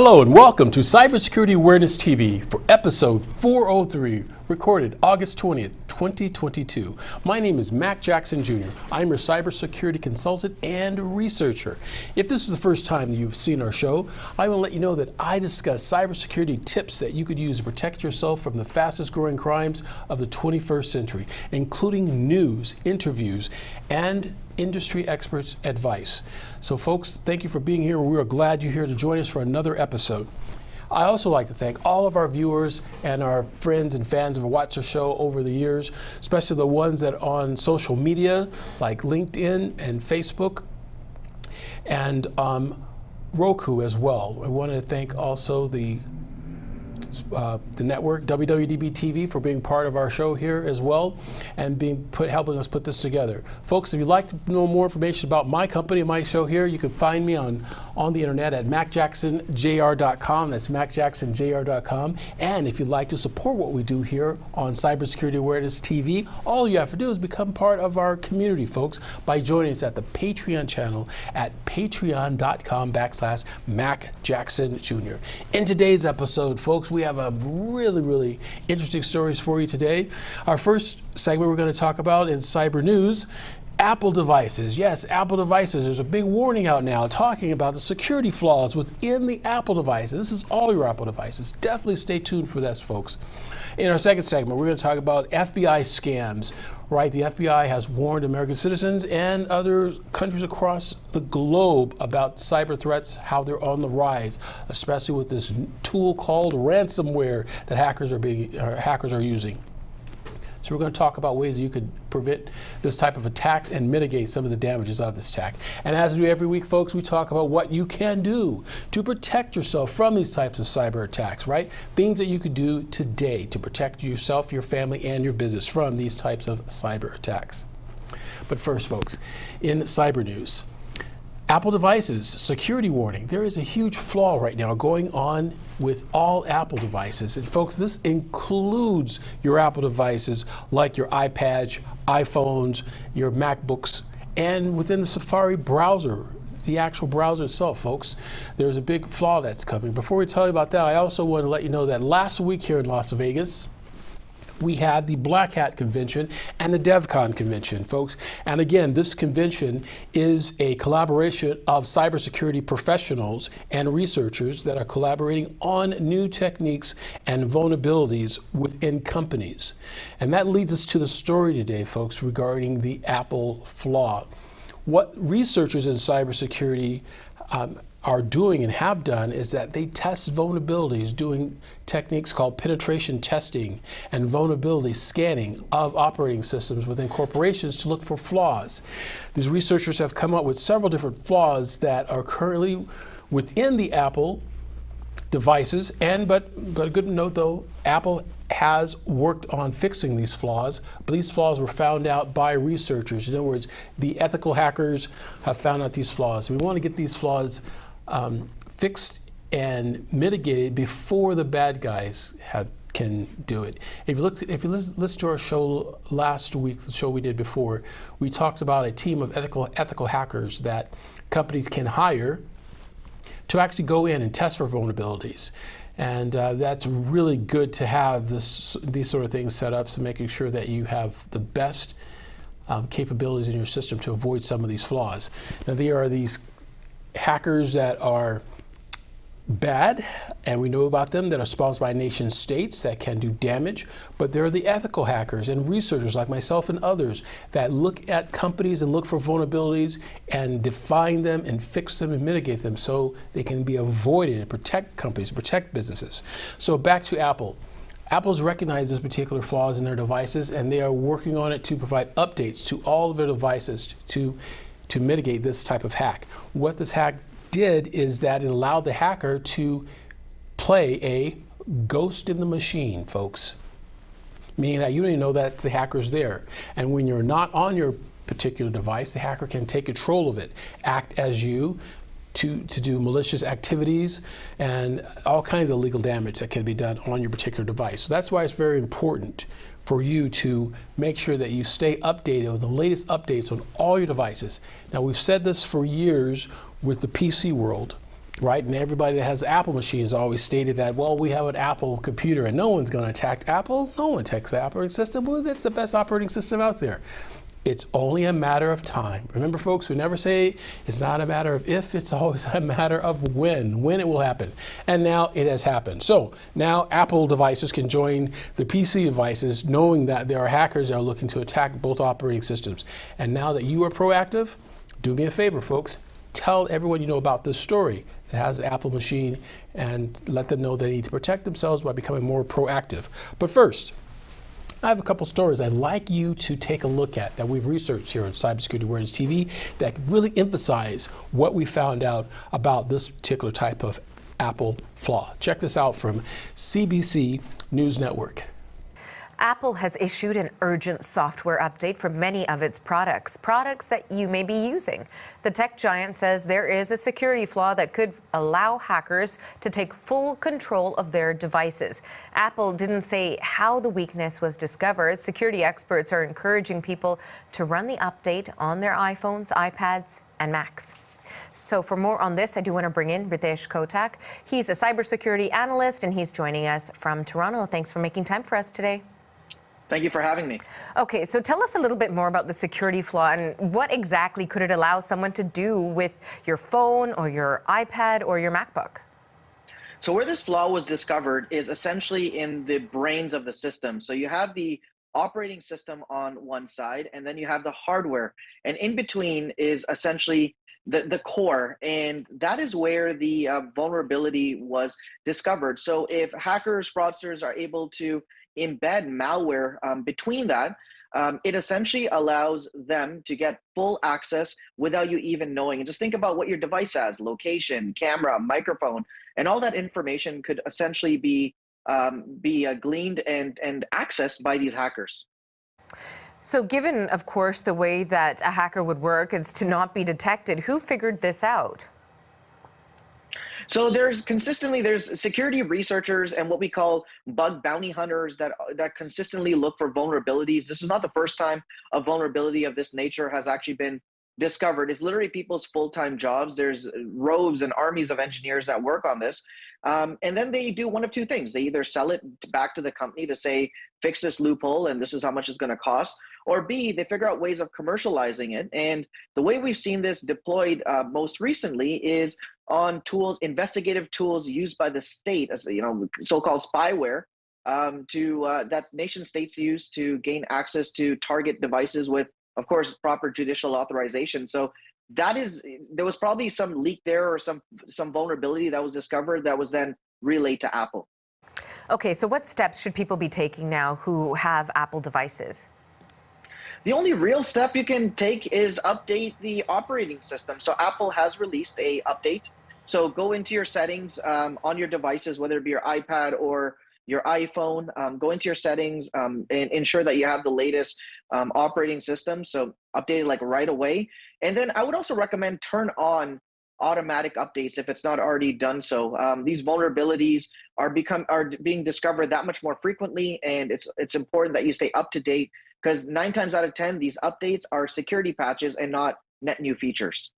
Hello and welcome to Cybersecurity Awareness TV for episode 403, recorded August 20th, 2022. My name is Mac Jackson Jr. I'm your cybersecurity consultant and researcher. If this is the first time that you've seen our show, I will let you know that I discuss cybersecurity tips that you could use to protect yourself from the fastest growing crimes of the 21st century, including news, interviews, and industry experts' advice. So folks, thank you for being here. We are glad you're here to join us for another episode. I also like to thank all of our viewers and our friends and fans who have watched the show over the years, especially the ones that are on social media like LinkedIn and Facebook and Roku as well. I want to thank also the network WWDBTV for being part of our show here as well and helping us put this together. Folks, if you'd like to know more information about my company and my show here, you can find me on the internet at macjacksonjr.com. That's macjacksonjr.com. And if you'd like to support what we do here on Cybersecurity Awareness TV, all you have to do is become part of our community, folks, by joining us at the Patreon channel at patreon.com/MacJacksonJr. In today's episode, folks, we have a really interesting stories for you today. Our first segment we're going to talk about is cyber news. Apple devices. Yes, Apple devices. There's a big warning out now talking about the security flaws within the Apple devices. This is all your Apple devices. Definitely stay tuned for this, folks. In our second segment, we're going to talk about FBI scams. Right, the FBI has warned American citizens and other countries across the globe about cyber threats, how they're on the rise, especially with this tool called ransomware that hackers are using. So we're going to talk about ways that you could prevent this type of attacks and mitigate some of the damages of this attack. And as we do every week, folks, we talk about what you can do to protect yourself from these types of cyber attacks, right? Things that you could do today to protect yourself, your family, and your business from these types of cyber attacks. But first, folks, in cyber news, Apple devices, security warning. There is a huge flaw right now going on with all Apple devices. And folks, this includes your Apple devices like your iPads, iPhones, your MacBooks, and within the Safari browser, the actual browser itself, folks. There's a big flaw that's coming. Before we tell you about that, I also want to let you know that last week here in Las Vegas, we had the Black Hat Convention and the DevCon Convention, folks. And again, this convention is a collaboration of cybersecurity professionals and researchers that are collaborating on new techniques and vulnerabilities within companies. And that leads us to the story today, folks, regarding the Apple flaw. What researchers in cybersecurity are doing and have done is that they test vulnerabilities doing techniques called penetration testing and vulnerability scanning of operating systems within corporations to look for flaws. These researchers have come up with several different flaws that are currently within the Apple devices, but a good note though, Apple has worked on fixing these flaws, but these flaws were found out by researchers. In other words, the ethical hackers have found out these flaws. We want to get these flaws fixed and mitigated before the bad guys can do it. If you listen to our show last week, the show we did before, we talked about a team of ethical hackers that companies can hire to actually go in and test for vulnerabilities. And that's really good to have these sort of things set up, so making sure that you have the best capabilities in your system to avoid some of these flaws. Now, there are these hackers that are bad, and we know about them, that are sponsored by nation states that can do damage, but there are the ethical hackers and researchers like myself and others that look at companies and look for vulnerabilities and define them and fix them and mitigate them so they can be avoided and protect companies, protect businesses. So back to Apple. Apple's recognized this particular flaws in their devices, and they are working on it to provide updates to all of their devices to mitigate this type of hack. What this hack did is that it allowed the hacker to play a ghost in the machine, folks. Meaning that you don't even know that the hacker's there. And when you're not on your particular device, the hacker can take control of it, act as you, to do malicious activities and all kinds of legal damage that can be done on your particular device. So that's why it's very important for you to make sure that you stay updated with the latest updates on all your devices. Now, we've said this for years with the PC world, right? And everybody that has Apple machines always stated that, well, we have an Apple computer and no one's going to attack Apple. No one attacks the operating system. Well, that's the best operating system out there. It's only a matter of time. Remember, folks, we never say it's not a matter of if, it's always a matter of when it will happen. And now it has happened. So now Apple devices can join the PC devices, knowing that there are hackers that are looking to attack both operating systems. And now that you are proactive, do me a favor, folks. Tell everyone you know about this story that has an Apple machine and let them know they need to protect themselves by becoming more proactive. But first, I have a couple stories I'd like you to take a look at that we've researched here on Cybersecurity Awareness TV that really emphasize what we found out about this particular type of Apple flaw. Check this out from CBC News Network. Apple has issued an urgent software update for many of its products that you may be using. The tech giant says there is a security flaw that could allow hackers to take full control of their devices. Apple didn't say how the weakness was discovered. Security experts are encouraging people to run the update on their iPhones, iPads, and Macs. So for more on this, I do want to bring in Ritesh Kotak. He's a cybersecurity analyst, and he's joining us from Toronto. Thanks for making time for us today. Thank you for having me. Okay, so tell us a little bit more about the security flaw and what exactly could it allow someone to do with your phone or your iPad or your MacBook? So where this flaw was discovered is essentially in the brains of the system. So you have the operating system on one side, and then you have the hardware. And in between is essentially the core, and that is where the vulnerability was discovered. So if hackers, fraudsters are able to embed malware between that, it essentially allows them to get full access without you even knowing. And just think about what your device has: location, camera, microphone, and all that information could essentially be gleaned and accessed by these hackers. So given, of course, the way that a hacker would work is to not be detected, who figured this out? So there's security researchers and what we call bug bounty hunters that consistently look for vulnerabilities. This is not the first time a vulnerability of this nature has actually been discovered. It's literally people's full-time jobs. There's rows and armies of engineers that work on this. And then they do one of two things. They either sell it back to the company to say, fix this loophole and this is how much it's going to cost, or B, they figure out ways of commercializing it. And the way we've seen this deployed most recently is on tools, investigative tools used by the state, as so-called spyware, that nation states use to gain access to target devices with, of course, proper judicial authorization. So there was probably some leak there or some vulnerability that was discovered that was then relayed to Apple. Okay, so what steps should people be taking now who have Apple devices? The only real step you can take is update the operating system. So Apple has released a update. So go into your settings on your devices, whether it be your iPad or your iPhone, go into your settings and ensure that you have the latest operating system. So update it like right away. And then I would also recommend turn on automatic updates if it's not already done so. These vulnerabilities are being discovered that much more frequently, and it's important that you stay up to date, because 9 times out of 10, these updates are security patches and not net new features.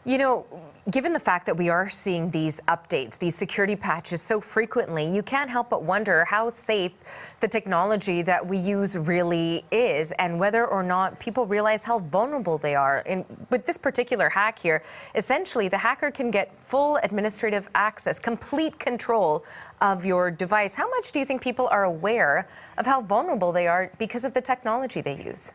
You know, given the fact that we are seeing these updates, these security patches so frequently, you can't help but wonder how safe the technology that we use really is, and whether or not people realize how vulnerable they are. And with this particular hack here, essentially the hacker can get full administrative access, complete control of your device. How much do you think people are aware of how vulnerable they are because of the technology they use?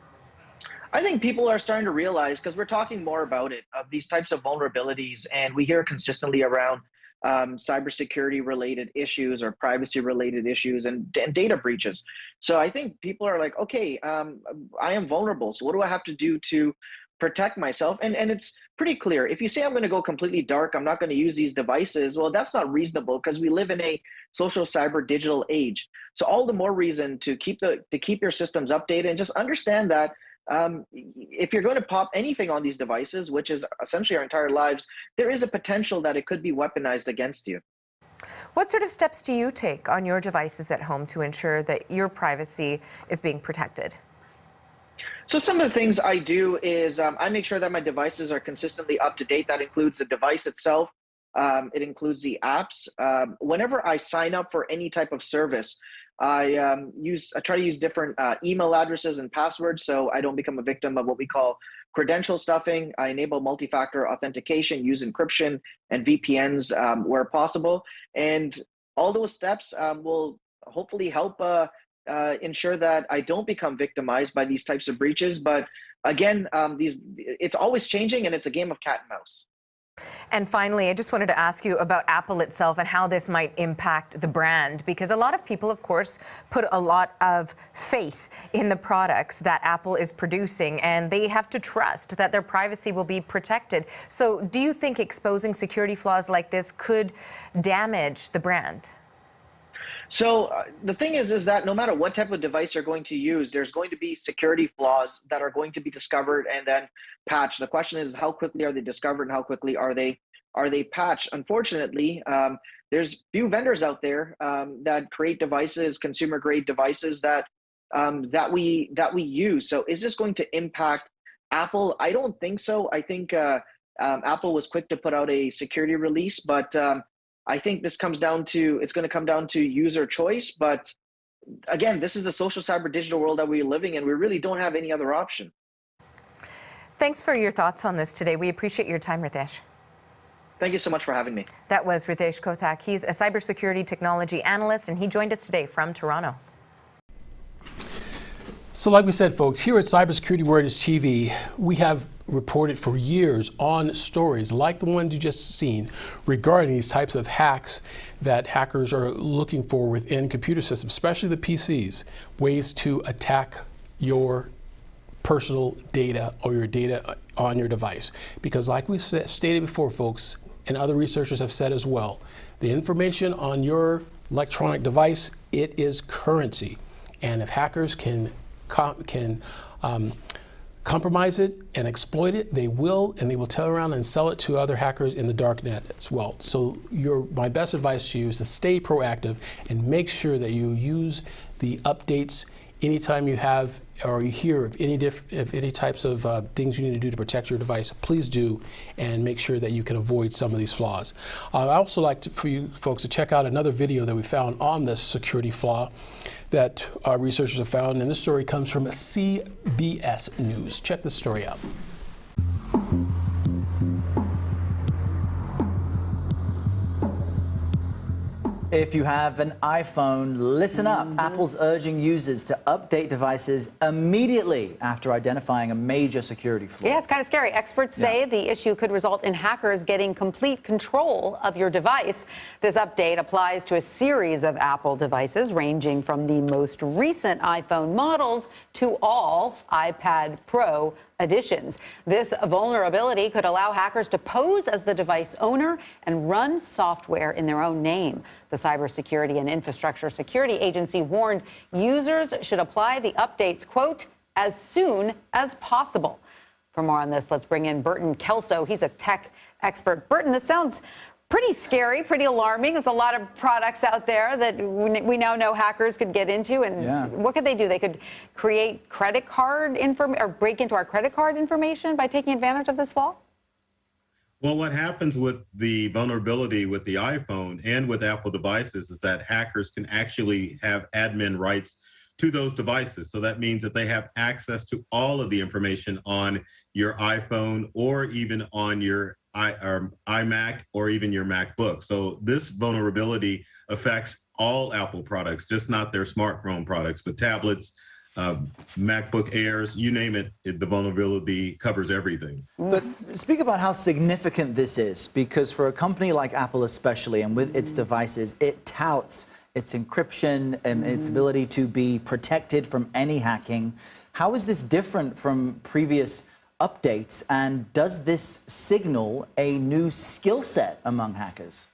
I think people are starting to realize, because we're talking more about it, of these types of vulnerabilities, and we hear consistently around cybersecurity related issues or privacy related issues and data breaches. So I think people are like, okay, I am vulnerable. So what do I have to do to protect myself? And it's pretty clear. If you say I'm going to go completely dark, I'm not going to use these devices, well, that's not reasonable, because we live in a social cyber digital age. So all the more reason to keep your systems updated, and just understand that if you're going to pop anything on these devices, which is essentially our entire lives, there is a potential that it could be weaponized against you. What sort of steps do you take on your devices at home to ensure that your privacy is being protected? So some of the things I do is I make sure that my devices are consistently up to date. That includes the device itself, It includes the apps. Whenever I sign up for any type of service, I try to use different email addresses and passwords so I don't become a victim of what we call credential stuffing. I enable multi-factor authentication, use encryption and VPNs where possible. And all those steps will hopefully help ensure that I don't become victimized by these types of breaches. But again, it's always changing, and it's a game of cat and mouse. And finally, I just wanted to ask you about Apple itself and how this might impact the brand, because a lot of people, of course, put a lot of faith in the products that Apple is producing, and they have to trust that their privacy will be protected. So do you think exposing security flaws like this could damage the brand? So the thing is that no matter what type of device you're going to use, there's going to be security flaws that are going to be discovered and then patched. The question is, how quickly are they discovered and how quickly are they patched? Unfortunately, there's few vendors out there that create devices, consumer grade devices that we use. So is this going to impact Apple? I don't think so. I think Apple was quick to put out a security release, but I think it's going to come down to user choice. But again, this is the social cyber digital world that we're living in. We really don't have any other option. Thanks for your thoughts on this today. We appreciate your time, Ritesh. Thank you so much for having me. That was Ritesh Kotak. He's a cybersecurity technology analyst, and he joined us today from Toronto. So like we said, folks, here at Cybersecurity Awareness TV, we have reported for years on stories like the ones you just seen regarding these types of hacks that hackers are looking for within computer systems, especially the PCs, ways to attack your personal data or your data on your device. Because like we stated before, folks, and other researchers have said as well, the information on your electronic device, it is currency. And if hackers can compromise it and exploit it, they will, and they will turn around and sell it to other hackers in the dark net as well. So my best advice to you is to stay proactive and make sure that you use the updates anytime you have or you hear of any types of things you need to do to protect your device. Please do, and make sure that you can avoid some of these flaws. I'd also like for you folks to check out another video that we found on this security flaw that our researchers have found, and this story comes from CBS News. Check this story out. If you have an iPhone, listen up. Apple's urging users to update devices immediately after identifying a major security flaw. Yeah, it's kind of scary. Experts say the issue could result in hackers getting complete control of your device. This update applies to a series of Apple devices, ranging from the most recent iPhone models to all iPad Pro editions. This vulnerability could allow hackers to pose as the device owner and run software in their own name. The Cybersecurity and Infrastructure Security Agency warned users should apply the updates, quote, as soon as possible. For more on this, let's bring in Burton Kelso. He's a tech expert. Burton, this sounds pretty scary, pretty alarming. There's a lot of products out there that we now know hackers could get into. And what could they do? They could create credit card information or break into our credit card information by taking advantage of this law? Well, what happens with the vulnerability with the iPhone and with Apple devices is that hackers can actually have admin rights to those devices. So that means that they have access to all of the information on your iPhone or even on your iMac or even your MacBook. So this vulnerability affects all Apple products, just not their smartphone products, but tablets, MacBook Airs, you name it, the vulnerability covers everything. But speak about how significant this is, because for a company like Apple especially, and with its devices, it touts its encryption and its ability to be protected from any hacking. How is this different from previous updates, and does this signal a new skill set among hackers?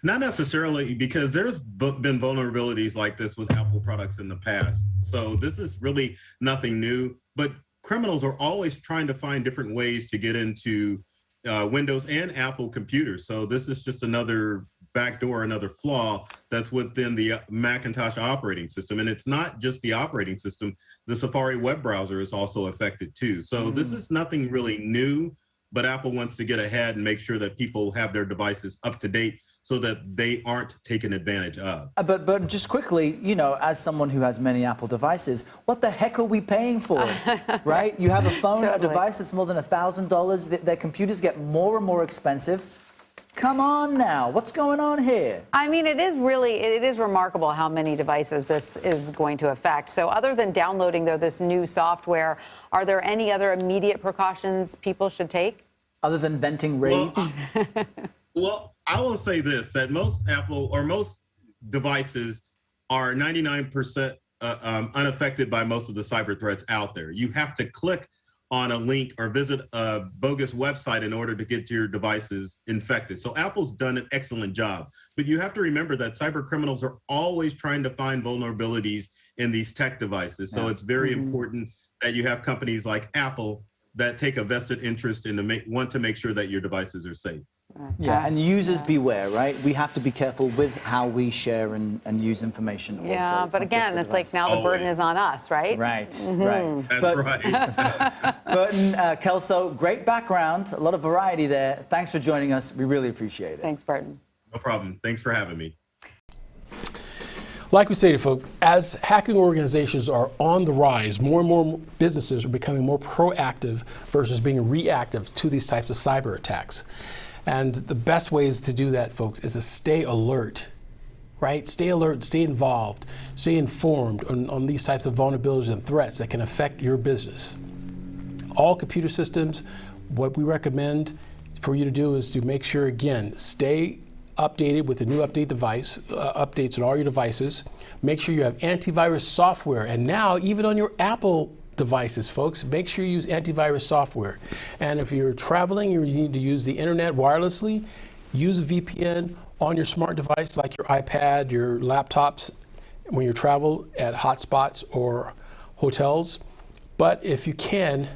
Not necessarily, because there's been vulnerabilities like this with Apple products in the past. So this is really nothing new, but criminals are always trying to find different ways to get into Windows and Apple computers. So this is just another backdoor, another flaw that's within the Macintosh operating system. And it's not just the operating system. The Safari web browser is also affected too. So this is nothing really new. but Apple wants to get ahead and make sure that people have their devices up to date so that they aren't taken advantage of. But just quickly, you know, as someone who has many Apple devices, what the heck are we paying for, right? You have a phone, a device that's more than $1,000. Their computers get more and more expensive. Come on now, what's going on here? I mean, it is remarkable how many devices this is going to affect. So other than downloading, though, this new software, are there any other immediate precautions people should take? Other than venting rage? Well, I will say this, that most Apple or most devices are 99% unaffected by most of the cyber threats out there. You have to click on a link or visit a bogus website in order to get your devices infected. So Apple's done an excellent job, but you have to remember that cyber criminals are always trying to find vulnerabilities in these tech devices. So it's very important that you have companies like Apple that take a vested interest in want to make sure that your devices are safe. Yeah, and users beware, right? We have to be careful with how we share and use information. Yeah, but again, it's like now the burden is on us, right? Right, right. That's right. Burton, Kelso, great background, a lot of variety there. Thanks for joining us. We really appreciate it. Thanks, Burton. No problem. Thanks for having me. Like we say to folks, as hacking organizations are on the rise, more and more businesses are becoming more proactive versus being reactive to these types of cyber attacks. And the best ways to do that, folks, is to stay alert, right? Stay alert, stay involved, stay informed on these types of vulnerabilities and threats that can affect your business. All computer systems, what we recommend for you to do is to make sure, again, stay updated with the new updates on all your devices. Make sure you have antivirus software. And now, even on your Apple devices, folks, make sure you use antivirus software. And if you're traveling, you need to use the internet wirelessly, use a VPN on your smart device like your iPad, your laptops, when you travel at hotspots or hotels. But if you can,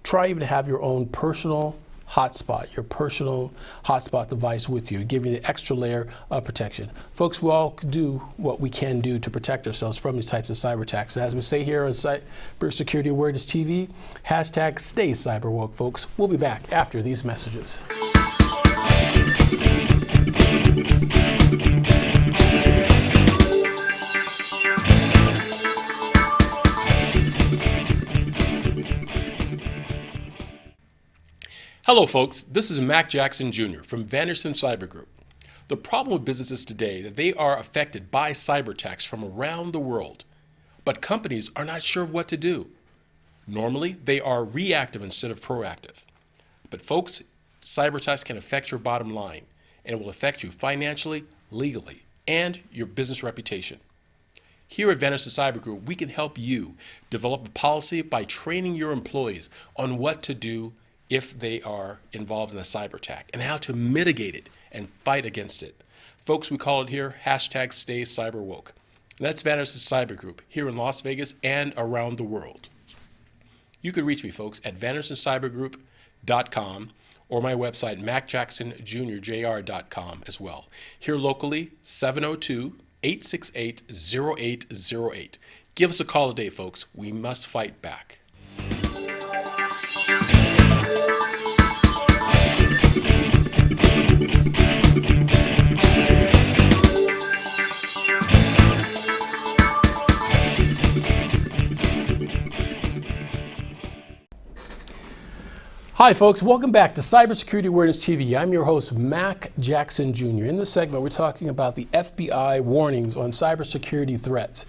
try even to have your own personal hotspot, your personal hotspot device with you, give you the extra layer of protection. Folks, we all do what we can do to protect ourselves from these types of cyber attacks. And as we say here on Cybersecurity Awareness TV, hashtag stay cyber woke, folks. We'll be back after these messages. Hello folks, this is Mac Jackson Jr. from Vanderson Cyber Group. The problem with businesses today is that they are affected by cyber attacks from around the world, but companies are not sure of what to do. Normally, they are reactive instead of proactive. But folks, cyber attacks can affect your bottom line and will affect you financially, legally, and your business reputation. Here at Vanderson Cyber Group, we can help you develop a policy by training your employees on what to do if they are involved in a cyber attack and how to mitigate it and fight against it. Folks, we call it here hashtag stay cyber woke. And that's Vanderson Cyber Group here in Las Vegas and around the world. You can reach me, folks, at vandersoncybergroup.com or my website, macjacksonjrjr.com as well. Here locally, 702-868-0808. Give us a call today, folks. We must fight back. Hi folks, welcome back to Cybersecurity Awareness TV. I'm your host, Mac Jackson Jr. In this segment, we're talking about the FBI warnings on cybersecurity threats.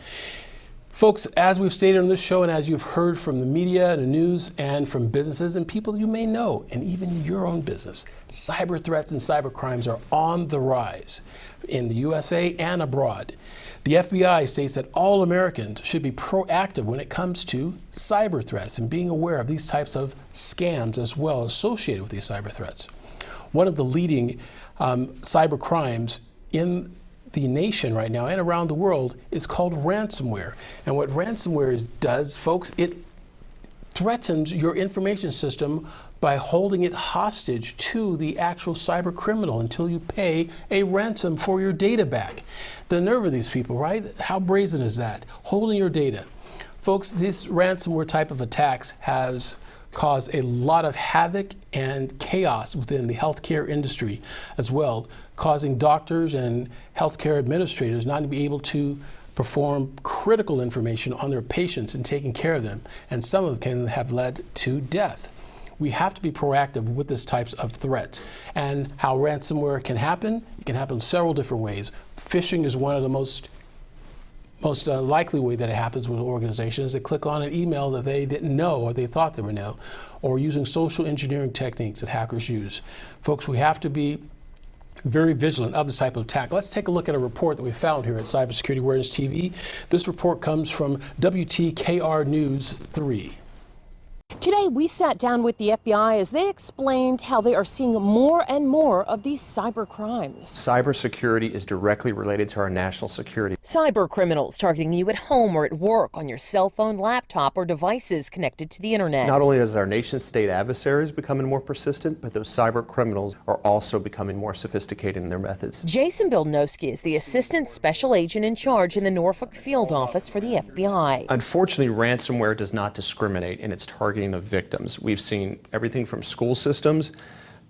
Folks, as we've stated on this show and as you've heard from the media, the news, and from businesses and people you may know, and even your own business, cyber threats and cyber crimes are on the rise in the USA and abroad. The FBI states that all Americans should be proactive when it comes to cyber threats and being aware of these types of scams as well associated with these cyber threats. One of the leading cyber crimes in the nation right now and around the world is called ransomware. And what ransomware does, folks, it threatens your information system by holding it hostage to the actual cyber criminal until you pay a ransom for your data back. The nerve of these people, right? How brazen is that? Holding your data. Folks, this ransomware type of attacks has cause a lot of havoc and chaos within the healthcare industry as well, causing doctors and healthcare administrators not to be able to perform critical information on their patients and taking care of them, and some of them can have led to death. We have to be proactive with these types of threats. And how ransomware can happen, it can happen several different ways. Phishing is one of the most likely way that it happens with organizations. They click on an email that they didn't know or they thought they would know, or using social engineering techniques that hackers use. Folks, we have to be very vigilant of this type of attack. Let's take a look at a report that we found here at Cybersecurity Awareness TV. This report comes from WTKR News 3. Today, we sat down with the FBI as they explained how they are seeing more and more of these cyber crimes. Cybersecurity is directly related to our national security. Cyber criminals targeting you at home or at work on your cell phone, laptop, or devices connected to the internet. Not only is our nation's state adversaries becoming more persistent, but those cyber criminals are also becoming more sophisticated in their methods. Jason Bilnowski is the assistant special agent in charge in the Norfolk field office for the FBI. Unfortunately, ransomware does not discriminate in its targeting of victims. We've seen everything from school systems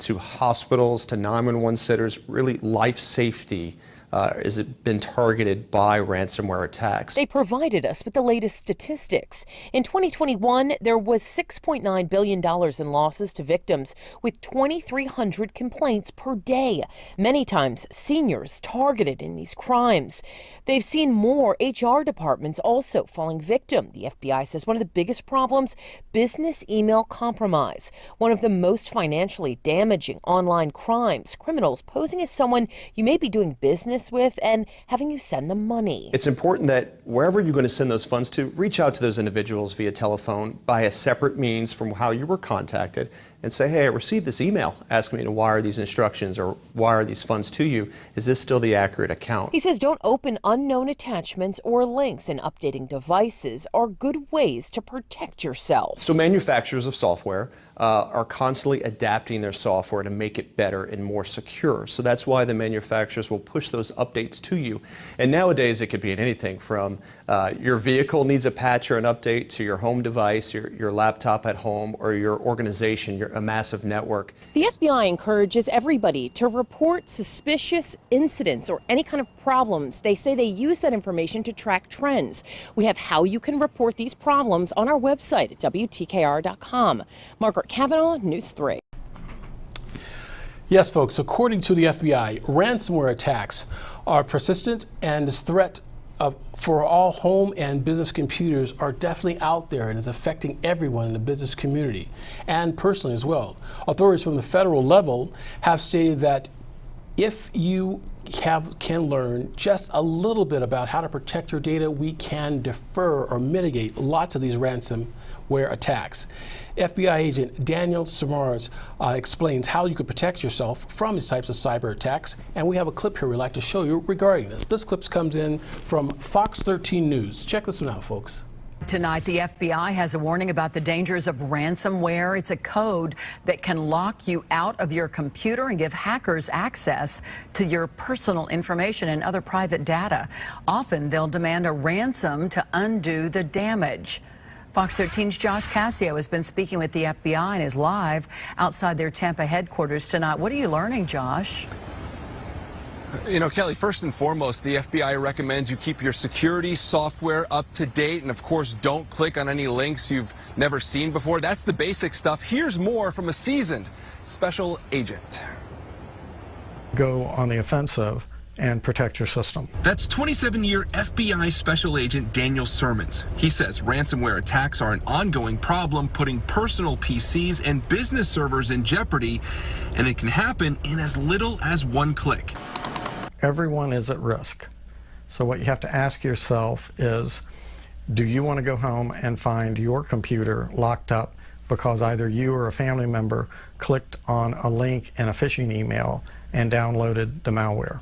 to hospitals to 911 centers. Really, life safety has been targeted by ransomware attacks. They provided us with the latest statistics. In 2021, there was $6.9 billion in losses to victims, with 2,300 complaints per day. Many times, seniors targeted in these crimes. They've seen more HR departments also falling victim. The FBI says one of the biggest problems, business email compromise. One of the most financially damaging online crimes, criminals posing as someone you may be doing business with and having you send them money. It's important that wherever you're going to send those funds to, reach out to those individuals via telephone by a separate means from how you were contacted and say, hey, I received this email asking me to wire these instructions or wire these funds to you. Is this still the accurate account? He says don't open unknown attachments or links, and updating devices are good ways to protect yourself. So manufacturers of software are constantly adapting their software to make it better and more secure. So that's why the manufacturers will push those updates to you. And nowadays it could be in anything from your vehicle needs a patch or an update to your home device, your laptop at home, or your organization, a massive network. The FBI encourages everybody to report suspicious incidents or any kind of problems. They say they use that information to track trends. We have how you can report these problems on our website at WTKR.com. Margaret Kavanaugh, News 3. Yes, folks, according to the FBI, ransomware attacks are persistent, and this threat for all home and business computers are definitely out there and is affecting everyone in the business community and personally as well. Authorities from the federal level have stated that if you can learn just a little bit about how to protect your data, we can defer or mitigate lots of these ransomware attacks. FBI agent Daniel Samaras explains how you could protect yourself from these types of cyber attacks, and we have a clip here we'd like to show you regarding this. This clip comes in from Fox 13 News. Check this one out, folks. Tonight, the FBI has a warning about the dangers of ransomware. It's a code that can lock you out of your computer and give hackers access to your personal information and other private data. Often, they'll demand a ransom to undo the damage. Fox 13's Josh Cassio has been speaking with the FBI and is live outside their Tampa headquarters tonight. What are you learning, Josh? You know, Kelly, first and foremost, the FBI recommends you keep your security software up to date. And of course, don't click on any links you've never seen before. That's the basic stuff. Here's more from a seasoned special agent. Go on the offensive and protect your system. That's 27-year FBI Special Agent Daniel Sermons. He says ransomware attacks are an ongoing problem, putting personal PCs and business servers in jeopardy, and it can happen in as little as one click. Everyone is at risk. So what you have to ask yourself is, do you want to go home and find your computer locked up because either you or a family member clicked on a link in a phishing email and downloaded the malware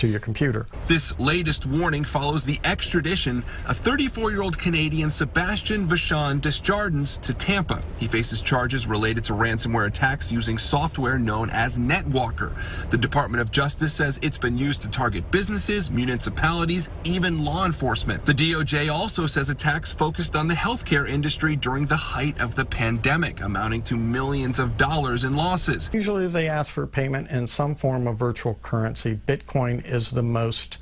to your computer. This latest warning follows the extradition of 34-year-old Canadian Sebastian Vachon Desjardins to Tampa. He faces charges related to ransomware attacks using software known as NetWalker. The Department of Justice says it's been used to target businesses, municipalities, even law enforcement. The DOJ also says attacks focused on the healthcare industry during the height of the pandemic, amounting to millions of dollars in losses. Usually they ask for payment in some form of virtual currency. Bitcoin is the most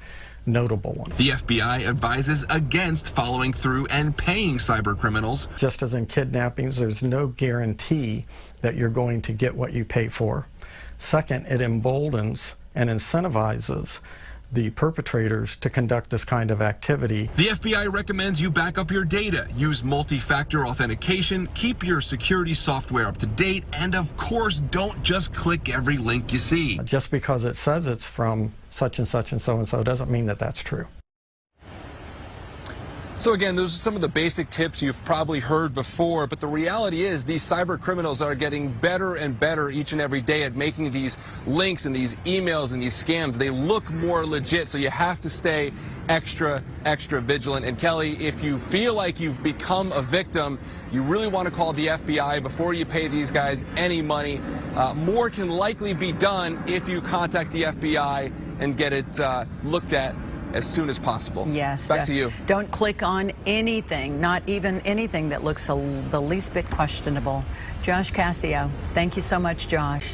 notable one. The FBI advises against following through and paying cyber criminals. Just as in kidnappings, there's no guarantee that you're going to get what you pay for. Second, it emboldens and incentivizes the perpetrators to conduct this kind of activity. The FBI recommends you back up your data, use multi-factor authentication, keep your security software up to date, and of course, don't just click every link you see. Just because it says it's from such and such and so doesn't mean that that's true. So again, those are some of the basic tips you've probably heard before, but the reality is these cyber criminals are getting better and better each and every day at making these links and these emails and these scams. They look more legit, so you have to stay extra vigilant. And Kelly, if you feel like you've become a victim, you really want to call the FBI before you pay these guys any money. More can likely be done if you contact the FBI and get it looked at as soon as possible. Yes. Back to you. Don't click on anything, not even anything that looks the least bit questionable. Josh Cassio, thank you so much, Josh.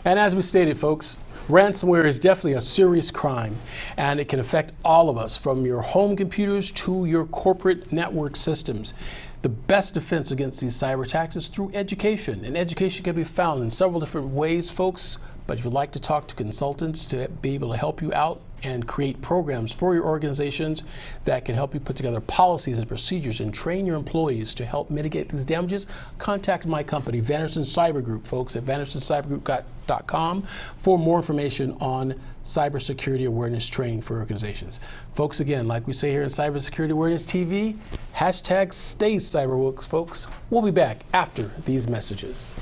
And as we stated, folks, ransomware is definitely a serious crime, and it can affect all of us, from your home computers to your corporate network systems. The best defense against these cyber attacks is through education, and education can be found in several different ways, folks. But if you'd like to talk to consultants to be able to help you out and create programs for your organizations that can help you put together policies and procedures and train your employees to help mitigate these damages, contact my company, Vanderson Cyber Group, folks, at vandersoncybergroup.com for more information on cybersecurity awareness training for organizations. Folks, again, like we say here in Cybersecurity Awareness TV, hashtag stay cyberwoke, folks. We'll be back after these messages.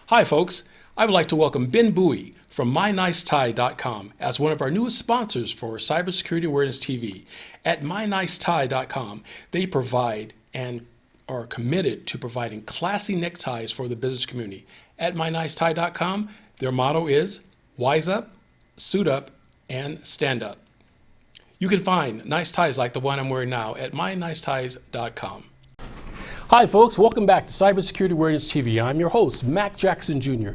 Hi, folks. I would like to welcome Ben Bowie from MyNiceTie.com as one of our newest sponsors for Cybersecurity Awareness TV. At MyNiceTie.com, they provide and are committed to providing classy neckties for the business community. At MyNiceTie.com, their motto is Wise Up, Suit Up, and Stand Up. You can find nice ties like the one I'm wearing now at MyNiceTies.com. Hi folks, welcome back to Cybersecurity Awareness TV. I'm your host, Mac Jackson Jr.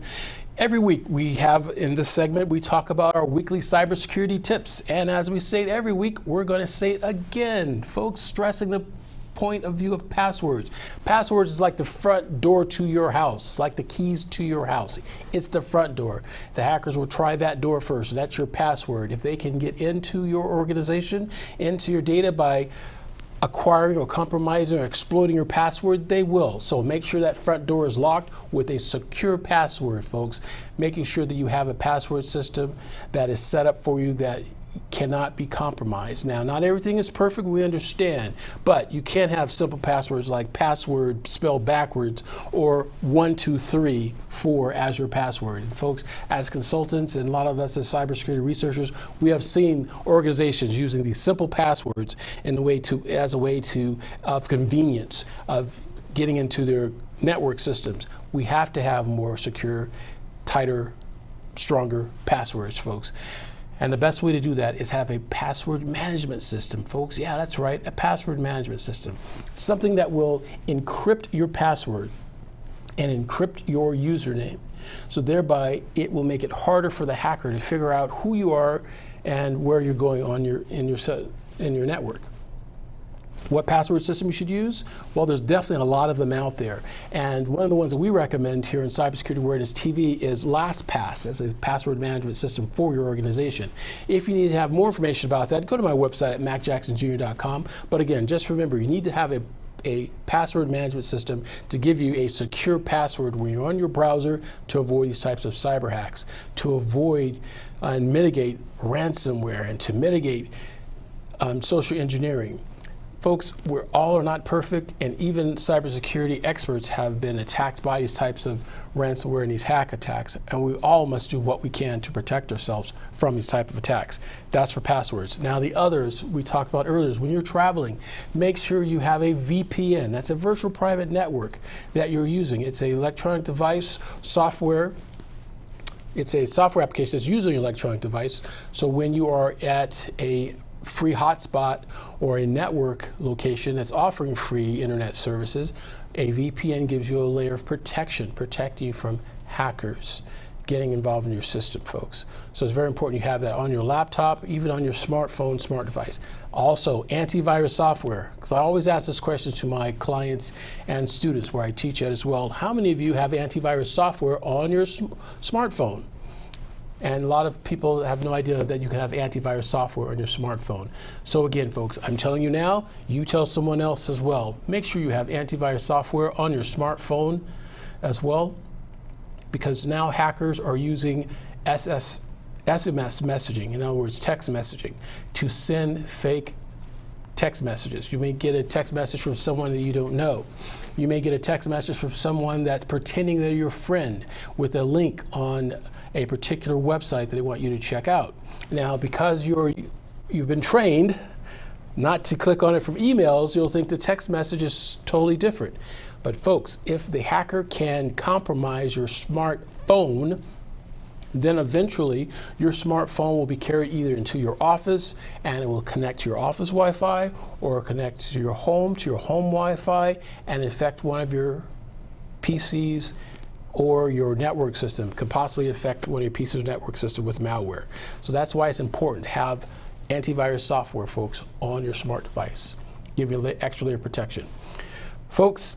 Every week we have in this segment, we talk about our weekly cybersecurity tips. And as we say it every week, we're going to say it again. Folks, stressing the point of view of passwords. Passwords is like the front door to your house, like the keys to your house. It's the front door. The hackers will try that door first. That's your password. If they can get into your organization, into your data by acquiring or compromising or exploiting your password, they will. So make sure that front door is locked with a secure password, folks. Making sure that you have a password system that is set up for you that cannot be compromised. Now, not everything is perfect, we understand, but you can't have simple passwords like password spelled backwards or 1234 as your password. And folks, as consultants and a lot of us as cybersecurity researchers, we have seen organizations using these simple passwords as a way of convenience of getting into their network systems. We have to have more secure, tighter, stronger passwords, folks. And the best way to do that is have a password management system, folks. Yeah, that's right, a password management system. Something that will encrypt your password and encrypt your username. So thereby, it will make it harder for the hacker to figure out who you are and where you're going in your network. What password system you should use? Well, there's definitely a lot of them out there. And one of the ones that we recommend here in Cybersecurity Awareness TV is LastPass as a password management system for your organization. If you need to have more information about that, go to my website at macjacksonjr.com. But again, just remember, you need to have a password management system to give you a secure password when you're on your browser to avoid these types of cyber hacks, to avoid and mitigate ransomware, and to mitigate social engineering. Folks, we're all are not perfect, and even cybersecurity experts have been attacked by these types of ransomware and these hack attacks, and we all must do what we can to protect ourselves from these type of attacks. That's for passwords. Now the others we talked about earlier is when you're traveling, make sure you have a VPN. That's a virtual private network that you're using. It's an electronic device software. It's a software application that's using an electronic device, so when you are at a free hotspot or a network location that's offering free internet services, a VPN gives you a layer of protection, protecting you from hackers getting involved in your system, folks. So it's very important you have that on your laptop, even on your smartphone, smart device. Also, antivirus software, because I always ask this question to my clients and students where I teach at as well. How many of you have antivirus software on your smartphone? And a lot of people have no idea that you can have antivirus software on your smartphone. So again, folks, I'm telling you now, you tell someone else as well. Make sure you have antivirus software on your smartphone as well, because now hackers are using SMS messaging, in other words, text messaging, to send fake text messages. You may get a text message from someone that you don't know. You may get a text message from someone that's pretending they're your friend with a link on a particular website that they want you to check out. Now, because you've been trained not to click on it from emails, you'll think the text message is totally different. But folks, if the hacker can compromise your smartphone, then eventually your smartphone will be carried either into your office and it will connect to your office Wi-Fi, or connect to your home Wi-Fi, and affect one of your PCs or your network system. Could possibly affect one of your PC's network system with malware. So that's why it's important to have antivirus software, folks, on your smart device. Give you an extra layer of protection. Folks,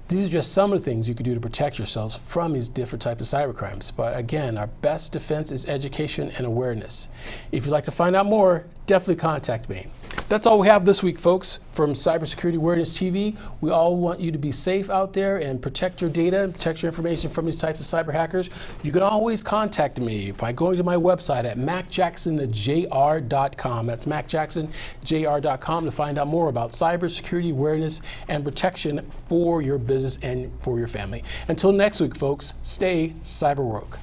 these are just some of the things you can do to protect yourselves from these different types of cybercrimes. But again, our best defense is education and awareness. If you'd like to find out more, definitely contact me. That's all we have this week, folks. From Cybersecurity Awareness TV, we all want you to be safe out there and protect your data, protect your information from these types of cyber hackers. You can always contact me by going to my website at macjacksonjr.com. That's macjacksonjr.com to find out more about cybersecurity awareness and protection for your business and for your family. Until next week, folks, stay cyber woke.